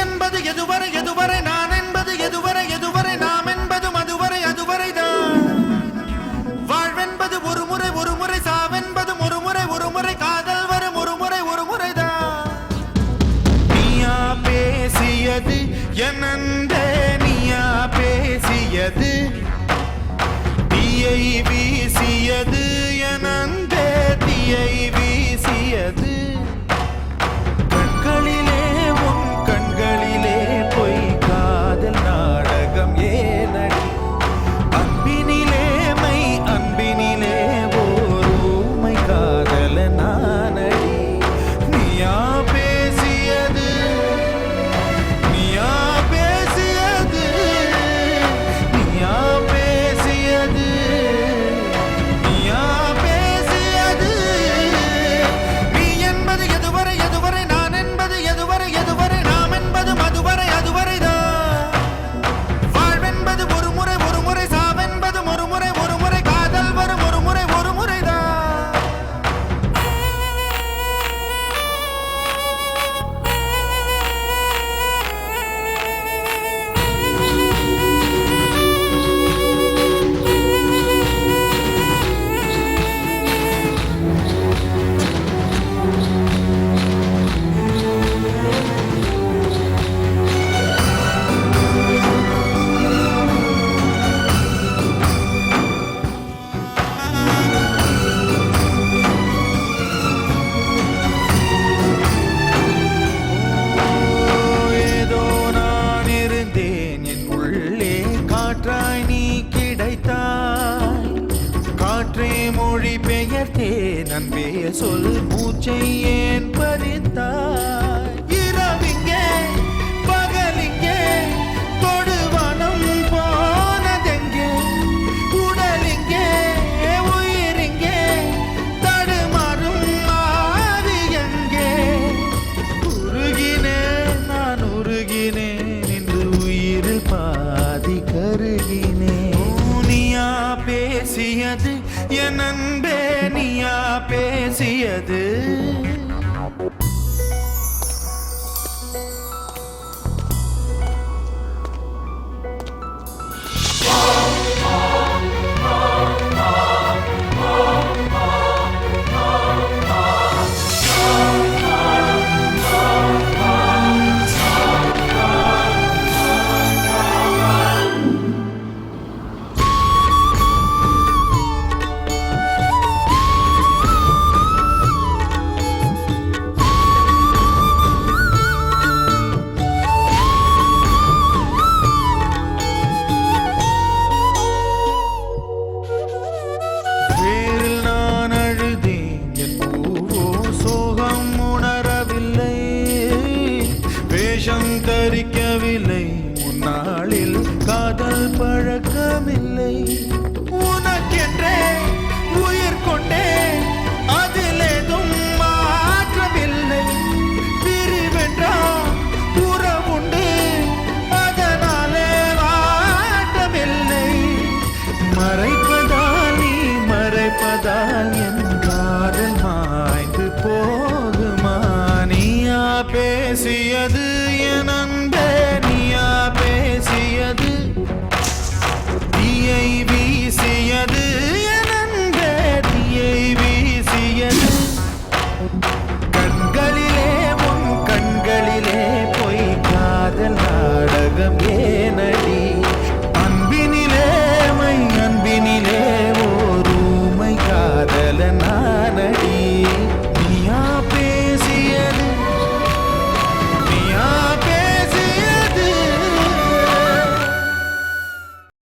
என்பது எதுவரை எதுவரை நான் என்பது எதுவரை எதுவரை நாம் என்பது மதுவரை அதுவரைதான் வாழ்வென்பது ஒரு முறை சாவென்பது ஒரு முறை காதல் வரும் ஒரு முறைதான் நீயா பேசியது என் அன்பே நீயா பேசியது தீயை வீசியது என் அன்பே தீயை வீசியது கண்களிலே உன் கண்களிலே பொய் காதல் நாடகம் ஏனடி அன்பினிலே மை அன்பினிலே ஓருமை காதல நானடி நீயா பேசியது நீயா பேசியது நீயா பேசியது நீயா பேசியது நீ என்பது எதுவரை எதுவரை நான் என்பது எதுவரை எதுவரை நாம் என்பது மதுவரை அதுவரைதான் வாழ்வென்பது ஒரு முறை சாவென்பது ஒரு முறை காதல் வரும் ஒரு முறைதான் ஏதோ நான் இருந்தேன் என் உள்ளே காற்றாய் நீ கிடைத்தாய் காற்றே மொழி பெயர்த்தேன் அன்பே சொல் மூச்சை ஏன் பறித்தாய் இரவிங்கே பகலிங்கே தொடுவனம் போனதெங்கே உடலிங்கே உயிரிங்கே தடுமாறும் ஆவி எங்கே உருகினேன் நான் உருகினேன் இன்று உயிரில் பாதி கருகினேன் நீயா பேசியது என் அன்பே நீயா பேசியது வேரில் நான் அழுதேன் என் பூவோ சோகம் உணரவில்லை வேஷம் தரிக்கவில்லை முன்னாளில் காதல் பழக்கமில்லை உனக்கென்றே உயிர் கொண்டே அதிலேதும் மாற்றமில்லை பிரிவென்றால் உறவுண்டு அதனாலே வாட்டமில்லை மறைப்பதால் நீ மறைப்பதால் என் காதல் மாய்ந்து போகுமா நீயா பேசியது என்